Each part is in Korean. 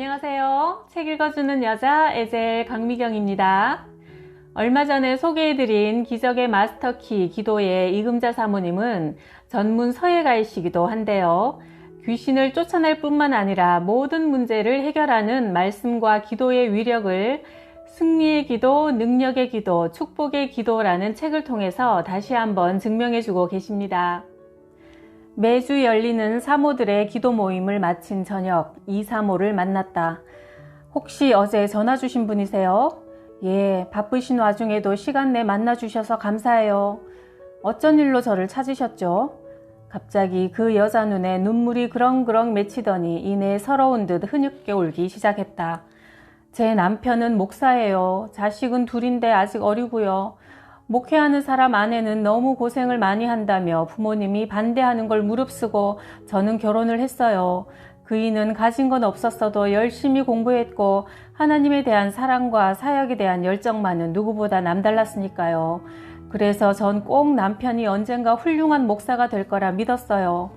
안녕하세요. 책 읽어주는 여자 에젤 강미경입니다. 얼마 전에 소개해드린 기적의 마스터키 기도의 이금자 사모님은 전문 서예가이시기도 한데요. 귀신을 쫓아낼 뿐만 아니라 모든 문제를 해결하는 말씀과 기도의 위력을 승리의 기도, 능력의 기도, 축복의 기도라는 책을 통해서 다시 한번 증명해주고 계십니다. 매주 열리는 사모들의 기도 모임을 마친 저녁, 이 사모를 만났다. 혹시 어제 전화 주신 분이세요? 예, 바쁘신 와중에도 시간 내 만나주셔서 감사해요. 어쩐 일로 저를 찾으셨죠? 갑자기 그 여자 눈에 눈물이 그렁그렁 맺히더니 이내 서러운 듯 흐느껴 울기 시작했다. 제 남편은 목사예요. 자식은 둘인데 아직 어리고요. 목회하는 사람 아내는 너무 고생을 많이 한다며 부모님이 반대하는 걸 무릅쓰고 저는 결혼을 했어요. 그이는 가진 건 없었어도 열심히 공부했고 하나님에 대한 사랑과 사역에 대한 열정만은 누구보다 남달랐으니까요. 그래서 전 꼭 남편이 언젠가 훌륭한 목사가 될 거라 믿었어요.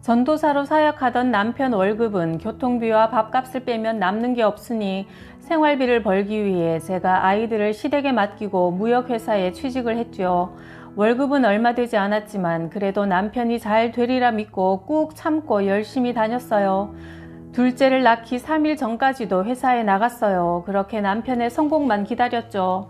전도사로 사역하던 남편 월급은 교통비와 밥값을 빼면 남는 게 없으니 생활비를 벌기 위해 제가 아이들을 시댁에 맡기고 무역회사에 취직을 했죠. 월급은 얼마 되지 않았지만 그래도 남편이 잘 되리라 믿고 꾹 참고 열심히 다녔어요. 둘째를 낳기 3일 전까지도 회사에 나갔어요. 그렇게 남편의 성공만 기다렸죠.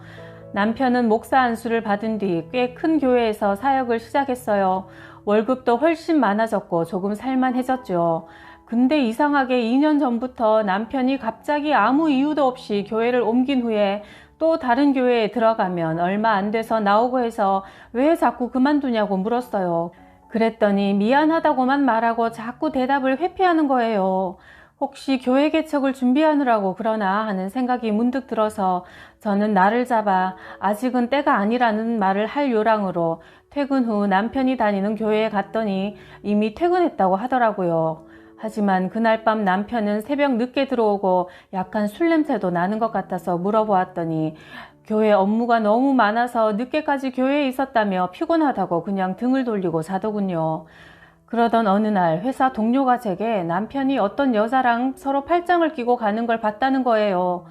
남편은 목사 안수를 받은 뒤 꽤 큰 교회에서 사역을 시작했어요. 월급도 훨씬 많아졌고 조금 살만해졌죠. 근데 이상하게 2년 전부터 남편이 갑자기 아무 이유도 없이 교회를 옮긴 후에 또 다른 교회에 들어가면 얼마 안 돼서 나오고 해서 왜 자꾸 그만두냐고 물었어요. 그랬더니 미안하다고만 말하고 자꾸 대답을 회피하는 거예요. 혹시 교회 개척을 준비하느라고 그러나 하는 생각이 문득 들어서 저는 나를 잡아 아직은 때가 아니라는 말을 할 요량으로 퇴근 후 남편이 다니는 교회에 갔더니 이미 퇴근했다고 하더라고요. 하지만 그날 밤 남편은 새벽 늦게 들어오고 약간 술 냄새도 나는 것 같아서 물어보았더니 교회 업무가 너무 많아서 늦게까지 교회에 있었다며 피곤하다고 그냥 등을 돌리고 자더군요. 그러던 어느 날 회사 동료가 제게 남편이 어떤 여자랑 서로 팔짱을 끼고 가는 걸 봤다는 거예요.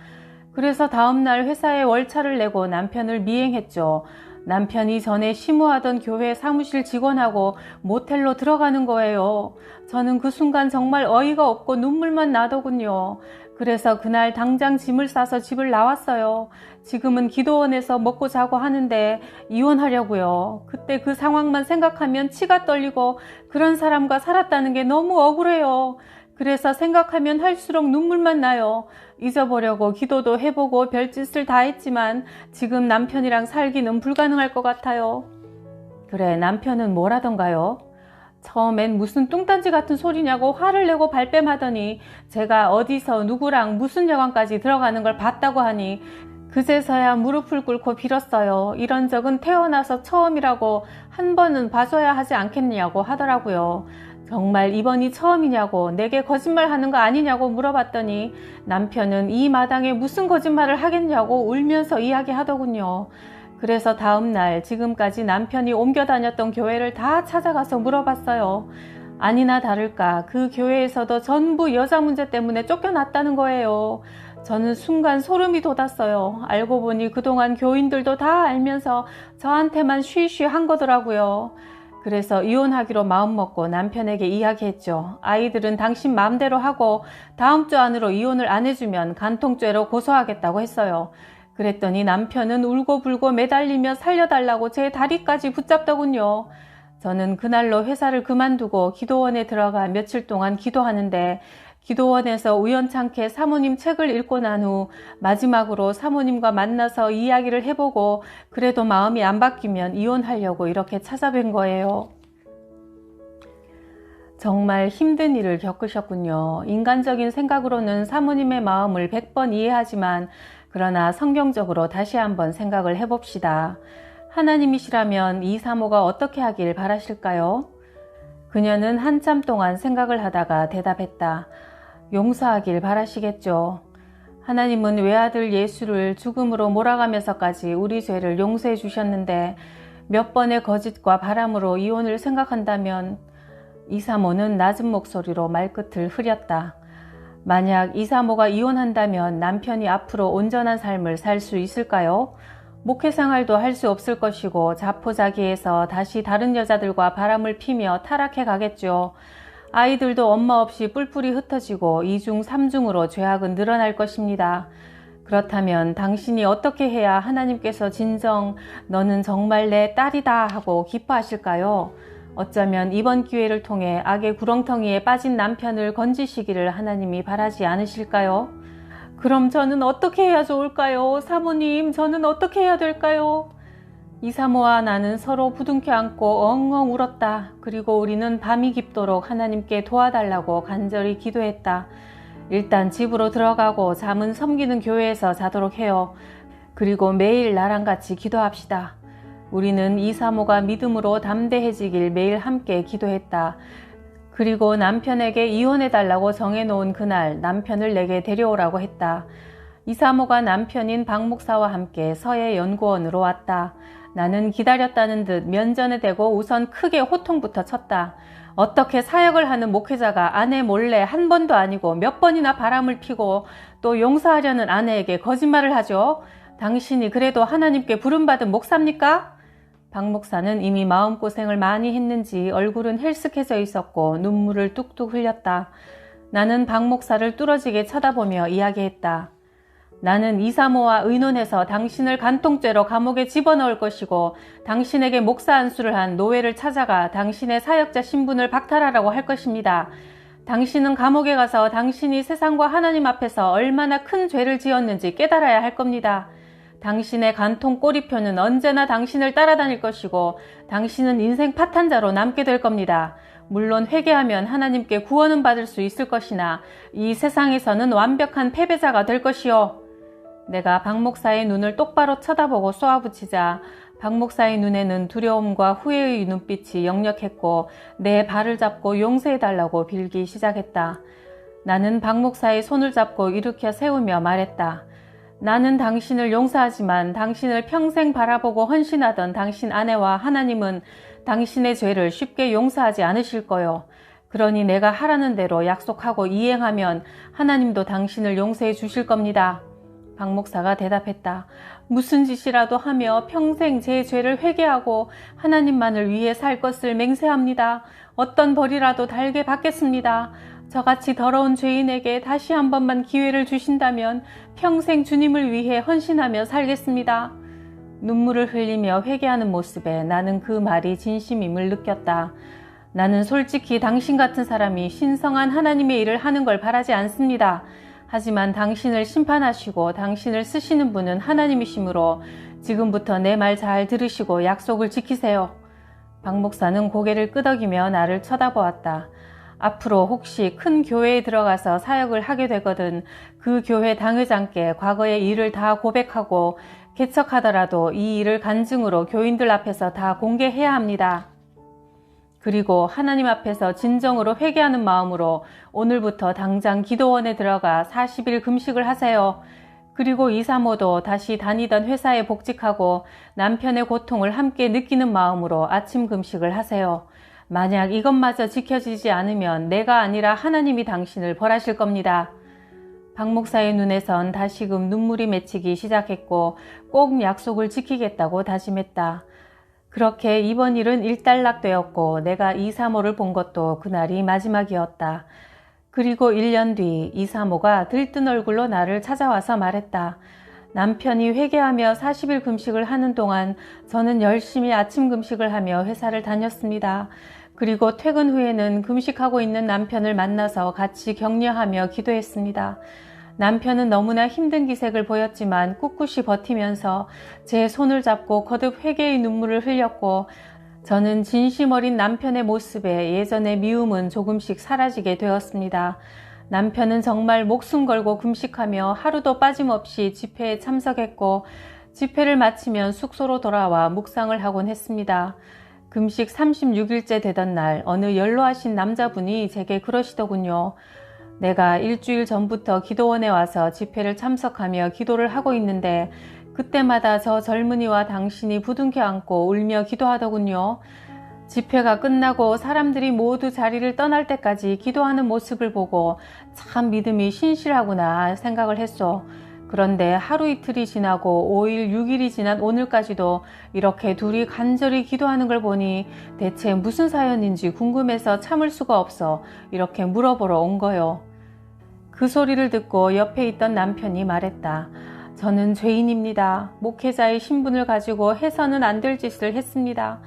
그래서 다음날 회사에 월차를 내고 남편을 미행했죠. 남편이 전에 심우하던 교회 사무실 직원하고 모텔로 들어가는 거예요. 저는 그 순간 정말 어이가 없고 눈물만 나더군요. 그래서 그날 당장 짐을 싸서 집을 나왔어요. 지금은 기도원에서 먹고 자고 하는데 이혼하려고요. 그때 그 상황만 생각하면 치가 떨리고 그런 사람과 살았다는 게 너무 억울해요. 그래서 생각하면 할수록 눈물만 나요. 잊어보려고 기도도 해보고 별짓을 다 했지만 지금 남편이랑 살기는 불가능할 것 같아요. 그래, 남편은 뭘 하던가요? 처음엔 무슨 뚱딴지 같은 소리냐고 화를 내고 발뺌하더니 제가 어디서 누구랑 무슨 여관까지 들어가는 걸 봤다고 하니 그제서야 무릎을 꿇고 빌었어요. 이런 적은 태어나서 처음이라고 한 번은 봐줘야 하지 않겠냐고 하더라고요. 정말 이번이 처음이냐고 내게 거짓말하는 거 아니냐고 물어봤더니 남편은 이 마당에 무슨 거짓말을 하겠냐고 울면서 이야기하더군요. 그래서 다음날 지금까지 남편이 옮겨 다녔던 교회를 다 찾아가서 물어봤어요. 아니나 다를까 그 교회에서도 전부 여자 문제 때문에 쫓겨났다는 거예요. 저는 순간 소름이 돋았어요. 알고 보니 그동안 교인들도 다 알면서 저한테만 쉬쉬 한 거더라고요. 그래서 이혼하기로 마음먹고 남편에게 이야기했죠. 아이들은 당신 마음대로 하고 다음 주 안으로 이혼을 안 해주면 간통죄로 고소하겠다고 했어요. 그랬더니 남편은 울고불고 매달리며 살려달라고 제 다리까지 붙잡더군요. 저는 그날로 회사를 그만두고 기도원에 들어가 며칠 동안 기도하는데 기도원에서 우연찮게 사모님 책을 읽고 난 후 마지막으로 사모님과 만나서 이야기를 해보고 그래도 마음이 안 바뀌면 이혼하려고 이렇게 찾아뵌 거예요. 정말 힘든 일을 겪으셨군요. 인간적인 생각으로는 사모님의 마음을 100번 이해하지만 그러나 성경적으로 다시 한번 생각을 해봅시다. 하나님이시라면 이 사모가 어떻게 하길 바라실까요? 그녀는 한참 동안 생각을 하다가 대답했다. 용서하길 바라시겠죠. 하나님은 외아들 예수를 죽음으로 몰아가면서까지 우리 죄를 용서해 주셨는데 몇 번의 거짓과 바람으로 이혼을 생각한다면 이 사모는 낮은 목소리로 말끝을 흐렸다. 만약 이사모가 이혼한다면 남편이 앞으로 온전한 삶을 살 수 있을까요? 목회 생활도 할 수 없을 것이고 자포자기해서 다시 다른 여자들과 바람을 피며 타락해 가겠죠. 아이들도 엄마 없이 뿔뿔이 흩어지고 2중 3중으로 죄악은 늘어날 것입니다. 그렇다면 당신이 어떻게 해야 하나님께서 진정 너는 정말 내 딸이다 하고 기뻐하실까요? 어쩌면 이번 기회를 통해 악의 구렁텅이에 빠진 남편을 건지시기를 하나님이 바라지 않으실까요? 그럼 저는 어떻게 해야 좋을까요? 사모님, 저는 어떻게 해야 될까요? 이사모와 나는 서로 부둥켜 안고 엉엉 울었다. 그리고 우리는 밤이 깊도록 하나님께 도와달라고 간절히 기도했다. 일단 집으로 들어가고 잠은 섬기는 교회에서 자도록 해요. 그리고 매일 나랑 같이 기도합시다. 우리는 이사모가 믿음으로 담대해지길 매일 함께 기도했다. 그리고 남편에게 이혼해달라고 정해놓은 그날 남편을 내게 데려오라고 했다. 이사모가 남편인 박 목사와 함께 서예 연구원으로 왔다. 나는 기다렸다는 듯 면전에 대고 우선 크게 호통부터 쳤다. 어떻게 사역을 하는 목회자가 아내 몰래 한 번도 아니고 몇 번이나 바람을 피고 또 용서하려는 아내에게 거짓말을 하죠? 당신이 그래도 하나님께 부름받은 목사입니까? 박 목사는 이미 마음고생을 많이 했는지 얼굴은 헬쓱해져 있었고 눈물을 뚝뚝 흘렸다. 나는 박 목사를 뚫어지게 쳐다보며 이야기했다. 나는 이사모와 의논해서 당신을 간통죄로 감옥에 집어넣을 것이고 당신에게 목사 안수를 한 노예를 찾아가 당신의 사역자 신분을 박탈하라고 할 것입니다. 당신은 감옥에 가서 당신이 세상과 하나님 앞에서 얼마나 큰 죄를 지었는지 깨달아야 할 겁니다. 당신의 간통 꼬리표는 언제나 당신을 따라다닐 것이고 당신은 인생 파탄자로 남게 될 겁니다. 물론 회개하면 하나님께 구원은 받을 수 있을 것이나 이 세상에서는 완벽한 패배자가 될 것이요. 내가 박 목사의 눈을 똑바로 쳐다보고 쏘아붙이자 박 목사의 눈에는 두려움과 후회의 눈빛이 역력했고 내 발을 잡고 용서해달라고 빌기 시작했다. 나는 박 목사의 손을 잡고 일으켜 세우며 말했다. 나는 당신을 용서하지만 당신을 평생 바라보고 헌신하던 당신 아내와 하나님은 당신의 죄를 쉽게 용서하지 않으실 거요. 그러니 내가 하라는 대로 약속하고 이행하면 하나님도 당신을 용서해 주실 겁니다. 박 목사가 대답했다. 무슨 짓이라도 하며 평생 제 죄를 회개하고 하나님만을 위해 살 것을 맹세합니다. 어떤 벌이라도 달게 받겠습니다. 저같이 더러운 죄인에게 다시 한 번만 기회를 주신다면 평생 주님을 위해 헌신하며 살겠습니다. 눈물을 흘리며 회개하는 모습에 나는 그 말이 진심임을 느꼈다. 나는 솔직히 당신 같은 사람이 신성한 하나님의 일을 하는 걸 바라지 않습니다. 하지만 당신을 심판하시고 당신을 쓰시는 분은 하나님이시므로 지금부터 내 말 잘 들으시고 약속을 지키세요. 박 목사는 고개를 끄덕이며 나를 쳐다보았다. 앞으로 혹시 큰 교회에 들어가서 사역을 하게 되거든 그 교회 당회장께 과거의 일을 다 고백하고 개척하더라도 이 일을 간증으로 교인들 앞에서 다 공개해야 합니다. 그리고 하나님 앞에서 진정으로 회개하는 마음으로 오늘부터 당장 기도원에 들어가 40일 금식을 하세요. 그리고 이사모도 다시 다니던 회사에 복직하고 남편의 고통을 함께 느끼는 마음으로 아침 금식을 하세요. 만약 이것마저 지켜지지 않으면 내가 아니라 하나님이 당신을 벌하실 겁니다. 박 목사의 눈에선 다시금 눈물이 맺히기 시작했고 꼭 약속을 지키겠다고 다짐했다. 그렇게 이번 일은 일단락되었고 내가 이사모를 본 것도 그날이 마지막이었다. 그리고 1년 뒤 이사모가 들뜬 얼굴로 나를 찾아와서 말했다. 남편이 회개하며 40일 금식을 하는 동안 저는 열심히 아침 금식을 하며 회사를 다녔습니다. 그리고 퇴근 후에는 금식하고 있는 남편을 만나서 같이 격려하며 기도했습니다. 남편은 너무나 힘든 기색을 보였지만 꿋꿋이 버티면서 제 손을 잡고 거듭 회개의 눈물을 흘렸고 저는 진심 어린 남편의 모습에 예전의 미움은 조금씩 사라지게 되었습니다. 남편은 정말 목숨 걸고 금식하며 하루도 빠짐없이 집회에 참석했고 집회를 마치면 숙소로 돌아와 묵상을 하곤 했습니다. 금식 36일째 되던 날 어느 연로하신 남자분이 제게 그러시더군요. 내가 일주일 전부터 기도원에 와서 집회를 참석하며 기도를 하고 있는데 그때마다 저 젊은이와 당신이 부둥켜 안고 울며 기도하더군요. 집회가 끝나고 사람들이 모두 자리를 떠날 때까지 기도하는 모습을 보고 참 믿음이 신실하구나 생각을 했어. 그런데 하루 이틀이 지나고 5일, 6일이 지난 오늘까지도 이렇게 둘이 간절히 기도하는 걸 보니 대체 무슨 사연인지 궁금해서 참을 수가 없어 이렇게 물어보러 온 거요. 그 소리를 듣고 옆에 있던 남편이 말했다. 저는 죄인입니다. 목회자의 신분을 가지고 해서는 안 될 짓을 했습니다.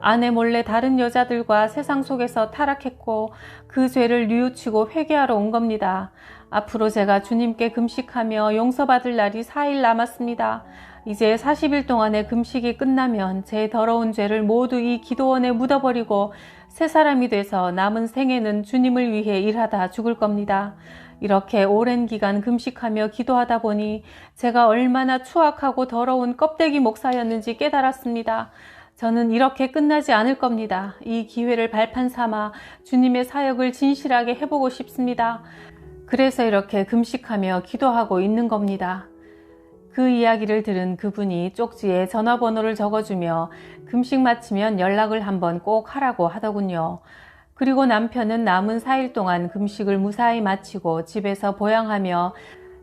아내 몰래 다른 여자들과 세상 속에서 타락했고 그 죄를 뉘우치고 회개하러 온 겁니다. 앞으로 제가 주님께 금식하며 용서받을 날이 4일 남았습니다. 이제 40일 동안의 금식이 끝나면 제 더러운 죄를 모두 이 기도원에 묻어버리고 새 사람이 돼서 남은 생애는 주님을 위해 일하다 죽을 겁니다. 이렇게 오랜 기간 금식하며 기도하다 보니 제가 얼마나 추악하고 더러운 껍데기 목사였는지 깨달았습니다. 저는 이렇게 끝나지 않을 겁니다. 이 기회를 발판 삼아 주님의 사역을 진실하게 해보고 싶습니다. 그래서 이렇게 금식하며 기도하고 있는 겁니다. 그 이야기를 들은 그분이 쪽지에 전화번호를 적어주며 금식 마치면 연락을 한번 꼭 하라고 하더군요. 그리고 남편은 남은 4일 동안 금식을 무사히 마치고 집에서 보양하며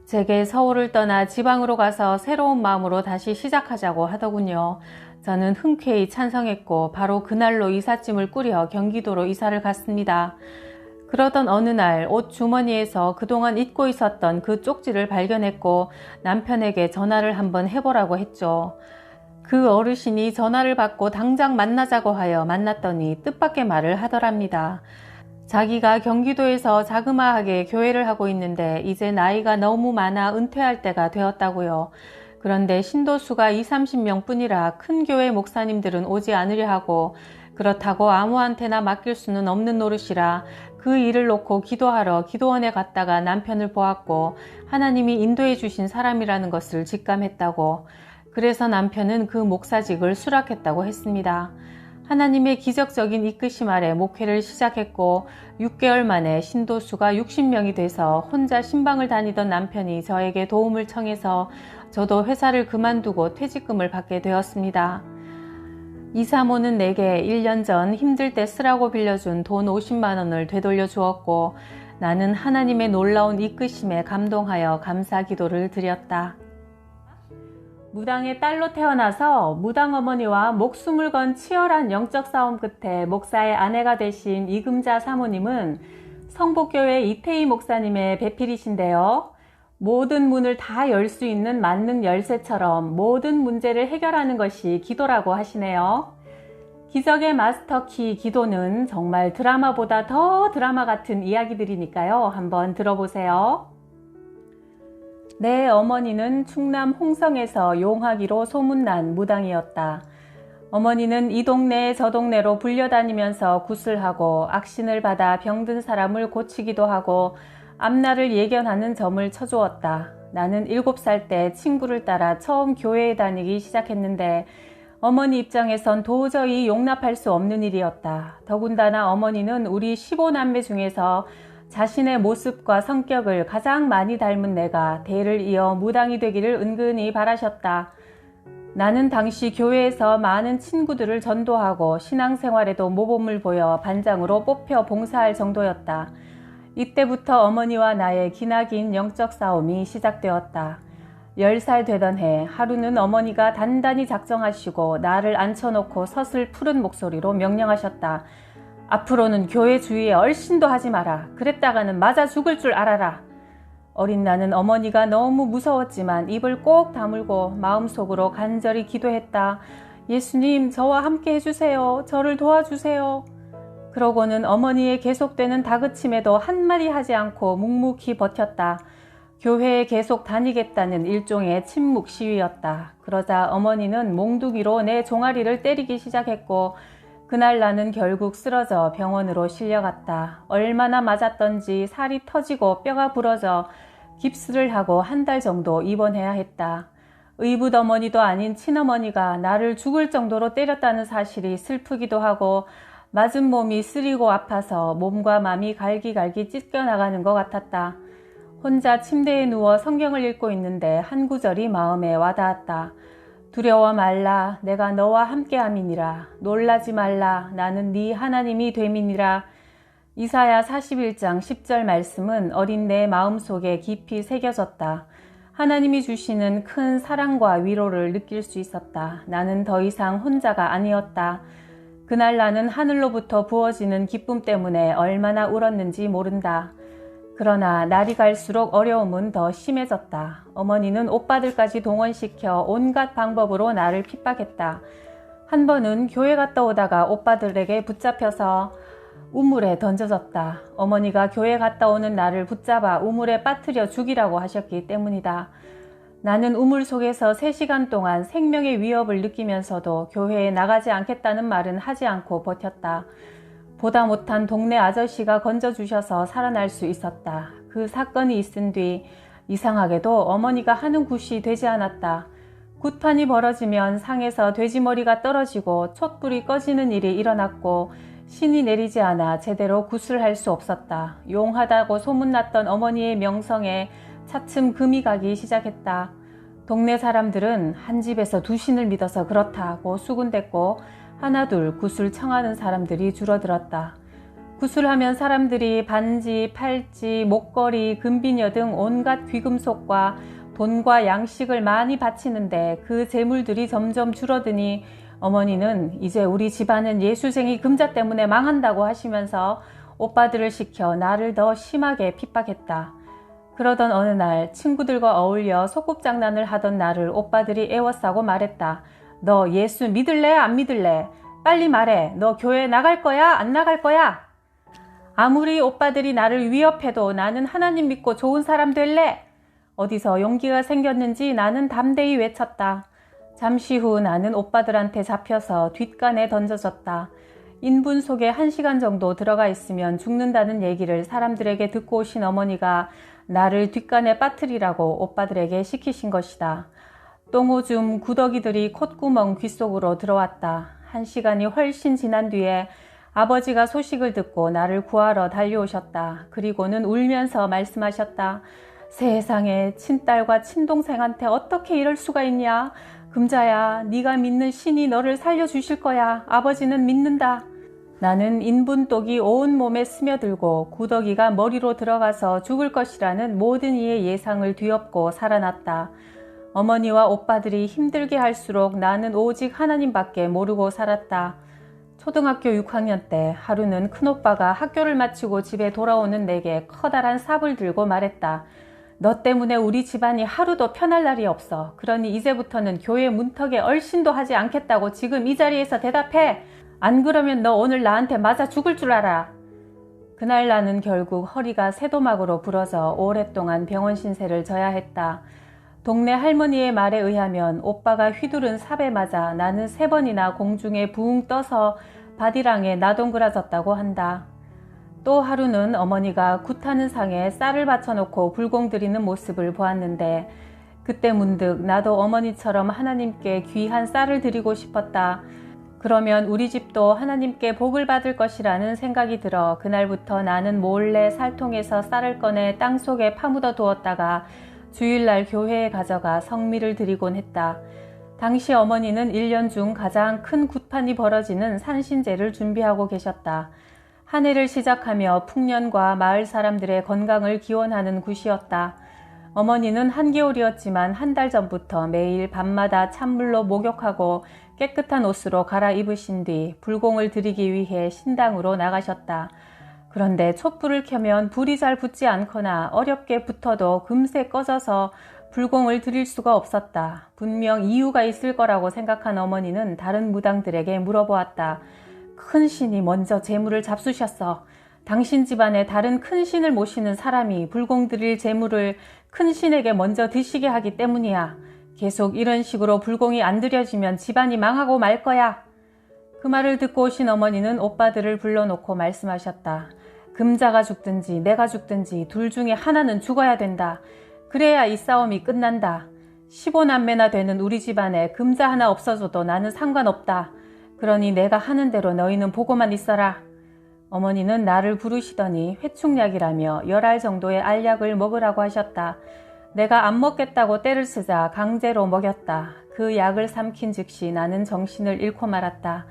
제게 서울을 떠나 지방으로 가서 새로운 마음으로 다시 시작하자고 하더군요. 저는 흔쾌히 찬성했고 바로 그날로 이삿짐을 꾸려 경기도로 이사를 갔습니다. 그러던 어느 날 옷 주머니에서 그동안 잊고 있었던 그 쪽지를 발견했고 남편에게 전화를 한번 해보라고 했죠. 그 어르신이 전화를 받고 당장 만나자고 하여 만났더니 뜻밖의 말을 하더랍니다. 자기가 경기도에서 자그마하게 교회를 하고 있는데 이제 나이가 너무 많아 은퇴할 때가 되었다고요. 그런데 신도수가 20-30명 뿐이라 큰 교회 목사님들은 오지 않으려 하고 그렇다고 아무한테나 맡길 수는 없는 노릇이라 그 일을 놓고 기도하러 기도원에 갔다가 남편을 보았고 하나님이 인도해 주신 사람이라는 것을 직감했다고. 그래서 남편은 그 목사직을 수락했다고 했습니다. 하나님의 기적적인 이끄심 아래 목회를 시작했고 6개월 만에 신도수가 60명이 돼서 혼자 신방을 다니던 남편이 저에게 도움을 청해서 저도 회사를 그만두고 퇴직금을 받게 되었습니다. 이 사모는 내게 1년 전 힘들 때 쓰라고 빌려준 돈 50만 원을 되돌려 주었고 나는 하나님의 놀라운 이끄심에 감동하여 감사 기도를 드렸다. 무당의 딸로 태어나서 무당 어머니와 목숨을 건 치열한 영적 싸움 끝에 목사의 아내가 되신 이금자 사모님은 성복교회 이태희 목사님의 배필이신데요. 모든 문을 다 열 수 있는 만능 열쇠처럼 모든 문제를 해결하는 것이 기도라고 하시네요. 기적의 마스터키 기도는 정말 드라마보다 더 드라마 같은 이야기들이니까요. 한번 들어보세요. 내 어머니는 충남 홍성에서 용하기로 소문난 무당이었다. 어머니는 이 동네 저 동네로 불려다니면서 구슬하고 악신을 받아 병든 사람을 고치기도 하고 앞날을 예견하는 점을 쳐주었다. 나는 7살 때 친구를 따라 처음 교회에 다니기 시작했는데 어머니 입장에선 도저히 용납할 수 없는 일이었다. 더군다나 어머니는 우리 15남매 중에서 자신의 모습과 성격을 가장 많이 닮은 내가 대를 이어 무당이 되기를 은근히 바라셨다. 나는 당시 교회에서 많은 친구들을 전도하고 신앙생활에도 모범을 보여 반장으로 뽑혀 봉사할 정도였다. 이때부터 어머니와 나의 기나긴 영적 싸움이 시작되었다. 10살 되던 해 하루는 어머니가 단단히 작정하시고 나를 앉혀놓고 서슬 푸른 목소리로 명령하셨다. 앞으로는 교회 주위에 얼씬도 하지 마라. 그랬다가는 맞아 죽을 줄 알아라. 어린 나는 어머니가 너무 무서웠지만 입을 꼭 다물고 마음속으로 간절히 기도했다. 예수님, 저와 함께 해주세요. 저를 도와주세요. 그러고는 어머니의 계속되는 다그침에도 한마디 하지 않고 묵묵히 버텼다. 교회에 계속 다니겠다는 일종의 침묵 시위였다. 그러자 어머니는 몽두기로 내 종아리를 때리기 시작했고 그날 나는 결국 쓰러져 병원으로 실려갔다. 얼마나 맞았던지 살이 터지고 뼈가 부러져 깁스를 하고 한 달 정도 입원해야 했다. 의붓 어머니도 아닌 친어머니가 나를 죽을 정도로 때렸다는 사실이 슬프기도 하고 맞은 몸이 쓰리고 아파서 몸과 마음이 갈기갈기 찢겨나가는 것 같았다. 혼자 침대에 누워 성경을 읽고 있는데 한 구절이 마음에 와닿았다. 두려워 말라. 내가 너와 함께함이니라. 놀라지 말라. 나는 네 하나님이 됨이니라. 이사야 41장 10절 말씀은 어린 내 마음속에 깊이 새겨졌다. 하나님이 주시는 큰 사랑과 위로를 느낄 수 있었다. 나는 더 이상 혼자가 아니었다. 그날 나는 하늘로부터 부어지는 기쁨 때문에 얼마나 울었는지 모른다. 그러나 날이 갈수록 어려움은 더 심해졌다. 어머니는 오빠들까지 동원시켜 온갖 방법으로 나를 핍박했다. 한 번은 교회 갔다 오다가 오빠들에게 붙잡혀서 우물에 던져졌다. 어머니가 교회 갔다 오는 나를 붙잡아 우물에 빠뜨려 죽이라고 하셨기 때문이다. 나는 우물 속에서 3시간 동안 생명의 위협을 느끼면서도 교회에 나가지 않겠다는 말은 하지 않고 버텼다. 보다 못한 동네 아저씨가 건져주셔서 살아날 수 있었다. 그 사건이 있은 뒤 이상하게도 어머니가 하는 굿이 되지 않았다. 굿판이 벌어지면 상에서 돼지머리가 떨어지고 촛불이 꺼지는 일이 일어났고 신이 내리지 않아 제대로 굿을 할 수 없었다. 용하다고 소문났던 어머니의 명성에 차츰 금이 가기 시작했다. 동네 사람들은 한 집에서 2신을 믿어서 그렇다고 수군댔고 하나둘 굿을 청하는 사람들이 줄어들었다. 굿을 하면 사람들이 반지, 팔찌, 목걸이, 금비녀 등 온갖 귀금속과 돈과 양식을 많이 바치는데 그 재물들이 점점 줄어드니 어머니는 이제 우리 집안은 예수쟁이 금자 때문에 망한다고 하시면서 오빠들을 시켜 나를 더 심하게 핍박했다. 그러던 어느 날 친구들과 어울려 소꿉장난을 하던 나를 오빠들이 애워싸고 말했다. 너 예수 믿을래? 안 믿을래? 빨리 말해. 너 교회 나갈 거야? 안 나갈 거야? 아무리 오빠들이 나를 위협해도 나는 하나님 믿고 좋은 사람 될래? 어디서 용기가 생겼는지 나는 담대히 외쳤다. 잠시 후 나는 오빠들한테 잡혀서 뒷간에 던져졌다. 인분 속에 1시간 정도 들어가 있으면 죽는다는 얘기를 사람들에게 듣고 오신 어머니가 나를 뒷간에 빠뜨리라고 오빠들에게 시키신 것이다. 똥오줌 구더기들이 콧구멍 귓속으로 들어왔다. 1시간이 훨씬 지난 뒤에 아버지가 소식을 듣고 나를 구하러 달려오셨다. 그리고는 울면서 말씀하셨다. 세상에 친딸과 친동생한테 어떻게 이럴 수가 있냐? 금자야, 네가 믿는 신이 너를 살려주실 거야. 아버지는 믿는다. 나는 인분독이 온 몸에 스며들고 구더기가 머리로 들어가서 죽을 것이라는 모든 이의 예상을 뒤엎고 살아났다. 어머니와 오빠들이 힘들게 할수록 나는 오직 하나님밖에 모르고 살았다. 초등학교 6학년 때 하루는 큰오빠가 학교를 마치고 집에 돌아오는 내게 커다란 삽을 들고 말했다. 너 때문에 우리 집안이 하루도 편할 날이 없어. 그러니 이제부터는 교회 문턱에 얼씬도 하지 않겠다고 지금 이 자리에서 대답해. 안 그러면 너 오늘 나한테 맞아 죽을 줄 알아. 그날 나는 결국 허리가 세도막으로 부러져 오랫동안 병원 신세를 져야 했다. 동네 할머니의 말에 의하면 오빠가 휘두른 삽에 맞아 나는 3번이나 공중에 붕 떠서 바디랑에 나동그라졌다고 한다. 또 하루는 어머니가 굿하는 상에 쌀을 받쳐놓고 불공 드리는 모습을 보았는데 그때 문득 나도 어머니처럼 하나님께 귀한 쌀을 드리고 싶었다. 그러면 우리 집도 하나님께 복을 받을 것이라는 생각이 들어 그날부터 나는 몰래 쌀통에서 쌀을 꺼내 땅속에 파묻어 두었다가 주일날 교회에 가져가 성미를 드리곤 했다. 당시 어머니는 1년 중 가장 큰 굿판이 벌어지는 산신제를 준비하고 계셨다. 한 해를 시작하며 풍년과 마을 사람들의 건강을 기원하는 굿이었다. 어머니는 한겨울이었지만 1달 전부터 매일 밤마다 찬물로 목욕하고 깨끗한 옷으로 갈아입으신 뒤 불공을 드리기 위해 신당으로 나가셨다. 그런데 촛불을 켜면 불이 잘 붙지 않거나 어렵게 붙어도 금세 꺼져서 불공을 드릴 수가 없었다. 분명 이유가 있을 거라고 생각한 어머니는 다른 무당들에게 물어보았다. 큰 신이 먼저 재물을 잡수셨어. 당신 집안에 다른 큰 신을 모시는 사람이 불공 드릴 재물을 큰 신에게 먼저 드시게 하기 때문이야. 계속 이런 식으로 불공이 안 드려지면 집안이 망하고 말 거야. 그 말을 듣고 오신 어머니는 오빠들을 불러놓고 말씀하셨다. 금자가 죽든지 내가 죽든지 둘 중에 하나는 죽어야 된다. 그래야 이 싸움이 끝난다. 15남매나 되는 우리 집안에 금자 하나 없어져도 나는 상관없다. 그러니 내가 하는 대로 너희는 보고만 있어라. 어머니는 나를 부르시더니 회충약이라며 10알 정도의 알약을 먹으라고 하셨다. 내가 안 먹겠다고 떼를 쓰자 강제로 먹였다. 그 약을 삼킨 즉시 나는 정신을 잃고 말았다.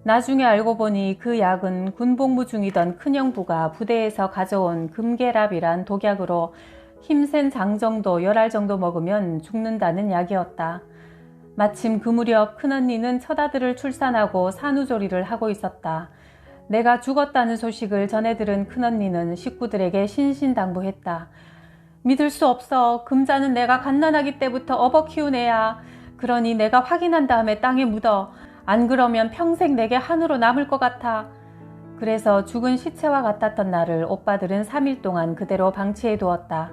나중에 알고 보니 그 약은 군복무 중이던 큰형부가 부대에서 가져온 금계랍이란 독약으로 힘센 장 정도, 열알 정도 먹으면 죽는다는 약이었다. 마침 그 무렵 큰언니는 첫아들을 출산하고 산후조리를 하고 있었다. 내가 죽었다는 소식을 전해 들은 큰언니는 식구들에게 신신당부했다. 믿을 수 없어. 금자는 내가 갓난아기 때부터 업어 키운 애야. 그러니 내가 확인한 다음에 땅에 묻어. 안 그러면 평생 내게 한우로 남을 것 같아. 그래서 죽은 시체와 같았던 나를 오빠들은 3일 동안 그대로 방치해 두었다.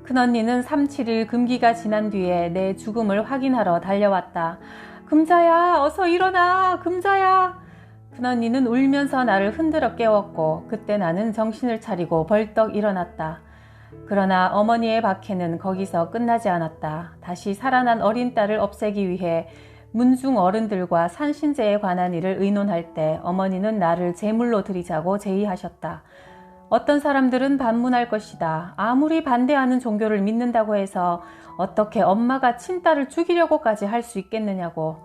큰언니는 3, 7일 금기가 지난 뒤에 내 죽음을 확인하러 달려왔다. 금자야, 어서 일어나. 금자야. 큰언니는 울면서 나를 흔들어 깨웠고 그때 나는 정신을 차리고 벌떡 일어났다. 그러나 어머니의 박해는 거기서 끝나지 않았다. 다시 살아난 어린 딸을 없애기 위해 문중 어른들과 산신제에 관한 일을 의논할 때 어머니는 나를 제물로 드리자고 제의하셨다. 어떤 사람들은 반문할 것이다. 아무리 반대하는 종교를 믿는다고 해서 어떻게 엄마가 친딸을 죽이려고까지 할 수 있겠느냐고.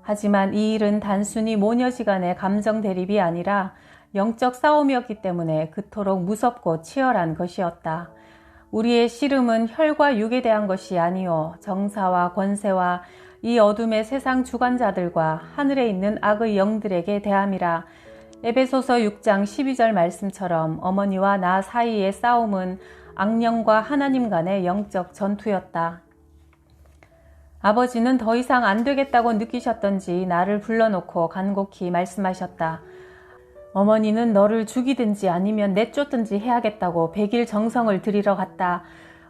하지만 이 일은 단순히 모녀지간의 감정 대립이 아니라 영적 싸움이었기 때문에 그토록 무섭고 치열한 것이었다. 우리의 씨름은 혈과 육에 대한 것이 아니요 정사와 권세와 이 어둠의 세상 주관자들과 하늘에 있는 악의 영들에게 대함이라. 에베소서 6장 12절 말씀처럼 어머니와 나 사이의 싸움은 악령과 하나님 간의 영적 전투였다. 아버지는 더 이상 안 되겠다고 느끼셨던지 나를 불러놓고 간곡히 말씀하셨다. 어머니는 너를 죽이든지 아니면 내쫓든지 해야겠다고 100일 정성을 들이러 갔다.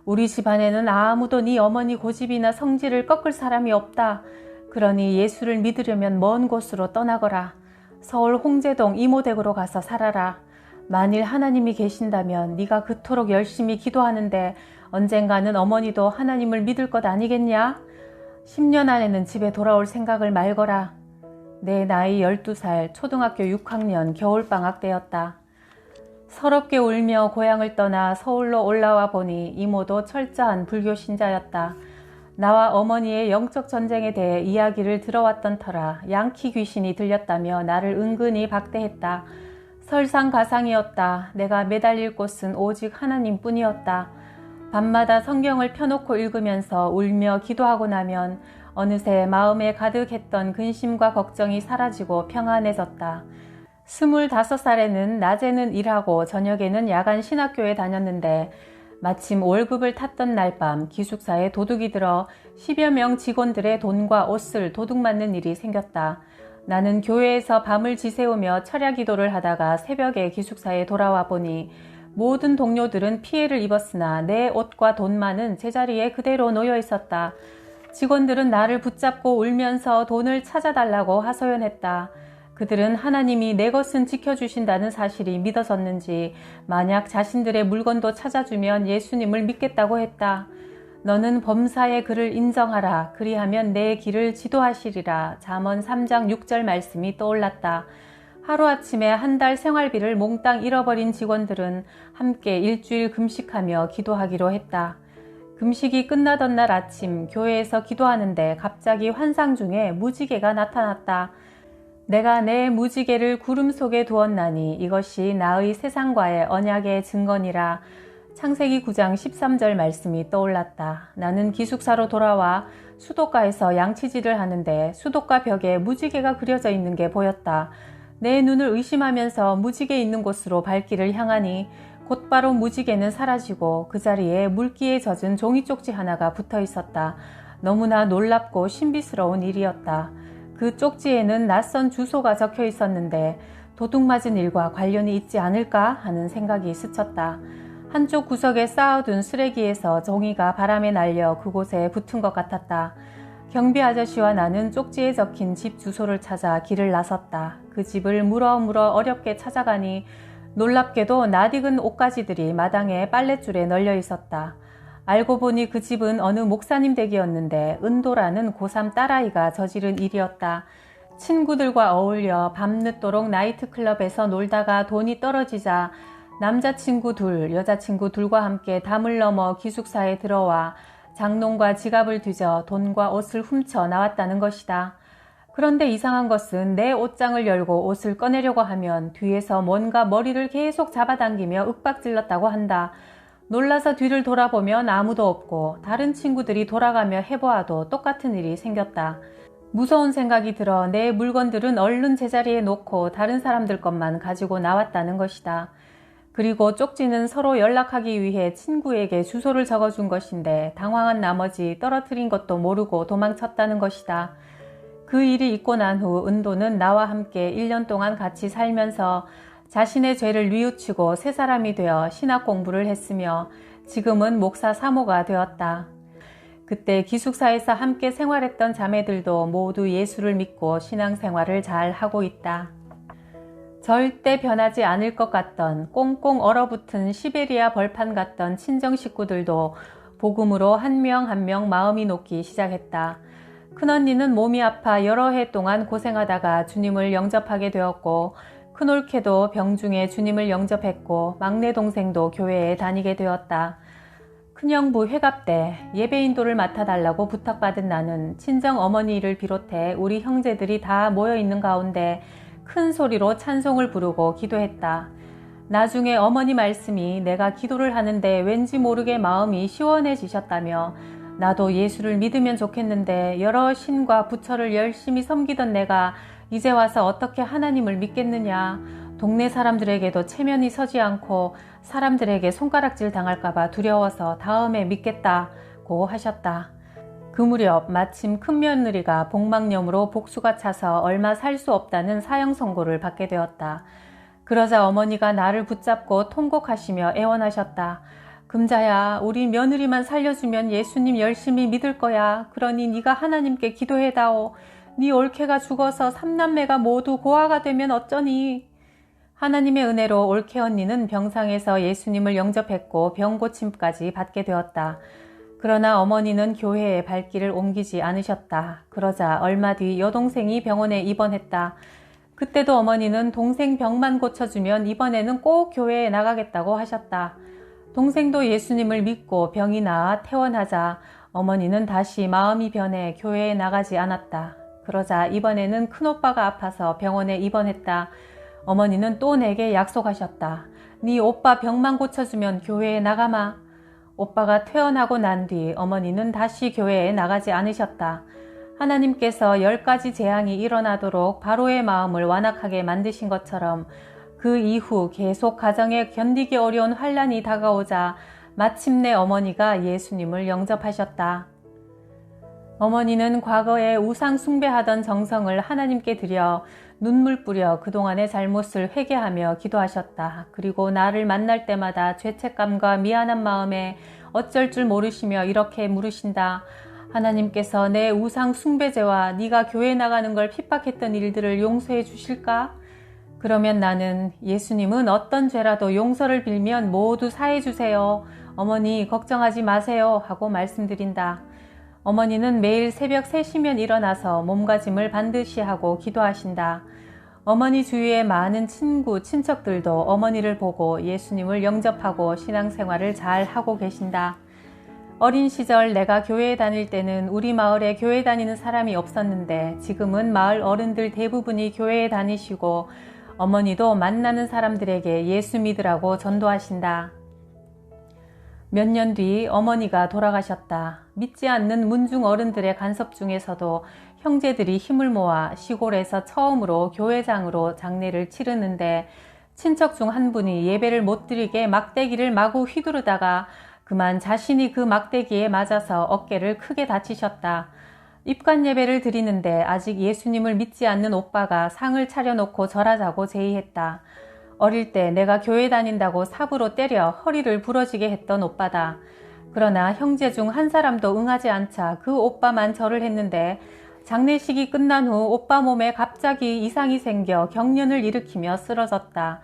우리 집안에는 아무도 네 어머니 고집이나 성질을 꺾을 사람이 없다. 그러니 예수를 믿으려면 먼 곳으로 떠나거라. 서울 홍제동 이모댁으로 가서 살아라. 만일 하나님이 계신다면 네가 그토록 열심히 기도하는데 언젠가는 어머니도 하나님을 믿을 것 아니겠냐? 10년 안에는 집에 돌아올 생각을 말거라. 내 나이 12살 초등학교 6학년 겨울방학 때였다. 서럽게 울며 고향을 떠나 서울로 올라와 보니 이모도 철저한 불교 신자였다. 나와 어머니의 영적 전쟁에 대해 이야기를 들어왔던 터라 양키 귀신이 들렸다며 나를 은근히 박대했다. 설상가상이었다. 내가 매달릴 곳은 오직 하나님뿐이었다. 밤마다 성경을 펴놓고 읽으면서 울며 기도하고 나면 어느새 마음에 가득했던 근심과 걱정이 사라지고 평안해졌다. 25살에는 낮에는 일하고 저녁에는 야간 신학교에 다녔는데 마침 월급을 탔던 날 밤 기숙사에 도둑이 들어 10여 명 직원들의 돈과 옷을 도둑맞는 일이 생겼다. 나는 교회에서 밤을 지새우며 철야 기도를 하다가 새벽에 기숙사에 돌아와 보니 모든 동료들은 피해를 입었으나 내 옷과 돈만은 제자리에 그대로 놓여 있었다. 직원들은 나를 붙잡고 울면서 돈을 찾아달라고 하소연했다. 그들은 하나님이 내 것은 지켜주신다는 사실이 믿어졌는지 만약 자신들의 물건도 찾아주면 예수님을 믿겠다고 했다. 너는 범사의 그를 인정하라. 그리하면 내 길을 지도하시리라. 잠언 3장 6절 말씀이 떠올랐다. 하루아침에 한 달 생활비를 몽땅 잃어버린 직원들은 함께 일주일 금식하며 기도하기로 했다. 금식이 끝나던 날 아침 교회에서 기도하는데 갑자기 환상 중에 무지개가 나타났다. 내가 내 무지개를 구름 속에 두었나니 이것이 나의 세상과의 언약의 증거니라. 창세기 9장 13절 말씀이 떠올랐다. 나는 기숙사로 돌아와 수도가에서 양치질을 하는데 수도가 벽에 무지개가 그려져 있는 게 보였다. 내 눈을 의심하면서 무지개 있는 곳으로 발길을 향하니 곧바로 무지개는 사라지고 그 자리에 물기에 젖은 종이 쪽지 하나가 붙어 있었다. 너무나 놀랍고 신비스러운 일이었다. 그 쪽지에는 낯선 주소가 적혀 있었는데 도둑맞은 일과 관련이 있지 않을까 하는 생각이 스쳤다. 한쪽 구석에 쌓아둔 쓰레기에서 종이가 바람에 날려 그곳에 붙은 것 같았다. 경비 아저씨와 나는 쪽지에 적힌 집 주소를 찾아 길을 나섰다. 그 집을 물어 어렵게 찾아가니 놀랍게도 낯익은 옷가지들이 마당에 빨랫줄에 널려 있었다. 알고 보니 그 집은 어느 목사님 댁이었는데 은도라는 고3 딸아이가 저지른 일이었다. 친구들과 어울려 밤늦도록 나이트클럽에서 놀다가 돈이 떨어지자 남자친구 둘, 여자친구 둘과 함께 담을 넘어 기숙사에 들어와 장롱과 지갑을 뒤져 돈과 옷을 훔쳐 나왔다는 것이다. 그런데 이상한 것은 내 옷장을 열고 옷을 꺼내려고 하면 뒤에서 뭔가 머리를 계속 잡아당기며 윽박질렀다고 한다. 놀라서 뒤를 돌아보면 아무도 없고 다른 친구들이 돌아가며 해보아도 똑같은 일이 생겼다. 무서운 생각이 들어 내 물건들은 얼른 제자리에 놓고 다른 사람들 것만 가지고 나왔다는 것이다. 그리고 쪽지는 서로 연락하기 위해 친구에게 주소를 적어준 것인데 당황한 나머지 떨어뜨린 것도 모르고 도망쳤다는 것이다. 그 일이 있고 난 후 은도는 나와 함께 1년 동안 같이 살면서 자신의 죄를 뉘우치고 새 사람이 되어 신학 공부를 했으며 지금은 목사 사모가 되었다. 그때 기숙사에서 함께 생활했던 자매들도 모두 예수를 믿고 신앙생활을 잘 하고 있다. 절대 변하지 않을 것 같던 꽁꽁 얼어붙은 시베리아 벌판 같던 친정 식구들도 복음으로 한 명 한 명 마음이 녹기 시작했다. 큰언니는 몸이 아파 여러 해 동안 고생하다가 주님을 영접하게 되었고 큰올케도 병중에 주님을 영접했고 막내 동생도 교회에 다니게 되었다. 큰형부 회갑 때 예배 인도를 맡아달라고 부탁받은 나는 친정 어머니를 비롯해 우리 형제들이 다 모여있는 가운데 큰 소리로 찬송을 부르고 기도했다. 나중에 어머니 말씀이 내가 기도를 하는데 왠지 모르게 마음이 시원해지셨다며 나도 예수를 믿으면 좋겠는데 여러 신과 부처를 열심히 섬기던 내가 이제 와서 어떻게 하나님을 믿겠느냐. 동네 사람들에게도 체면이 서지 않고 사람들에게 손가락질 당할까봐 두려워서 다음에 믿겠다고 하셨다. 그 무렵 마침 큰며느리가 복막염으로 복수가 차서 얼마 살 수 없다는 사형 선고를 받게 되었다. 그러자 어머니가 나를 붙잡고 통곡하시며 애원하셨다. 금자야, 우리 며느리만 살려주면 예수님 열심히 믿을 거야. 그러니 네가 하나님께 기도해다오. 네 올케가 죽어서 삼남매가 모두 고아가 되면 어쩌니. 하나님의 은혜로 올케 언니는 병상에서 예수님을 영접했고 병 고침까지 받게 되었다. 그러나 어머니는 교회에 발길을 옮기지 않으셨다. 그러자 얼마 뒤 여동생이 병원에 입원했다. 그때도 어머니는 동생 병만 고쳐주면 이번에는 꼭 교회에 나가겠다고 하셨다. 동생도 예수님을 믿고 병이 나아 퇴원하자 어머니는 다시 마음이 변해 교회에 나가지 않았다. 그러자 이번에는 큰오빠가 아파서 병원에 입원했다. 어머니는 또 내게 약속하셨다. 네 오빠 병만 고쳐주면 교회에 나가마. 오빠가 퇴원하고 난 뒤 어머니는 다시 교회에 나가지 않으셨다. 하나님께서 10가지 재앙이 일어나도록 바로의 마음을 완악하게 만드신 것처럼 그 이후 계속 가정에 견디기 어려운 환란이 다가오자 마침내 어머니가 예수님을 영접하셨다. 어머니는 과거에 우상 숭배하던 정성을 하나님께 드려 눈물 뿌려 그동안의 잘못을 회개하며 기도하셨다. 그리고 나를 만날 때마다 죄책감과 미안한 마음에 어쩔 줄 모르시며 이렇게 물으신다. 하나님께서 내 우상 숭배죄와 네가 교회 나가는 걸 핍박했던 일들을 용서해 주실까? 그러면 나는 예수님은 어떤 죄라도 용서를 빌면 모두 사해 주세요. 어머니 걱정하지 마세요 하고 말씀드린다. 어머니는 매일 새벽 3시면 일어나서 몸가짐을 반드시 하고 기도하신다. 어머니 주위의 많은 친구, 친척들도 어머니를 보고 예수님을 영접하고 신앙생활을 잘 하고 계신다. 어린 시절 내가 교회에 다닐 때는 우리 마을에 교회 다니는 사람이 없었는데 지금은 마을 어른들 대부분이 교회에 다니시고 어머니도 만나는 사람들에게 예수 믿으라고 전도하신다. 몇 년 뒤 어머니가 돌아가셨다. 믿지 않는 문중 어른들의 간섭 중에서도 형제들이 힘을 모아 시골에서 처음으로 교회장으로 장례를 치르는데 친척 중 한 분이 예배를 못 드리게 막대기를 마구 휘두르다가 그만 자신이 그 막대기에 맞아서 어깨를 크게 다치셨다. 입관 예배를 드리는데 아직 예수님을 믿지 않는 오빠가 상을 차려놓고 절하자고 제의했다. 어릴 때 내가 교회 다닌다고 삽으로 때려 허리를 부러지게 했던 오빠다. 그러나 형제 중 한 사람도 응하지 않자 그 오빠만 절을 했는데 장례식이 끝난 후 오빠 몸에 갑자기 이상이 생겨 경련을 일으키며 쓰러졌다.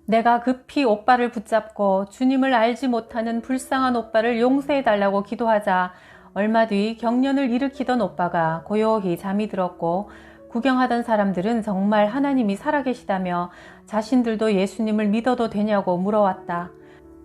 내가 급히 오빠를 붙잡고 주님을 알지 못하는 불쌍한 오빠를 용서해달라고 기도하자 얼마 뒤 경련을 일으키던 오빠가 고요히 잠이 들었고 구경하던 사람들은 정말 하나님이 살아계시다며 자신들도 예수님을 믿어도 되냐고 물어왔다.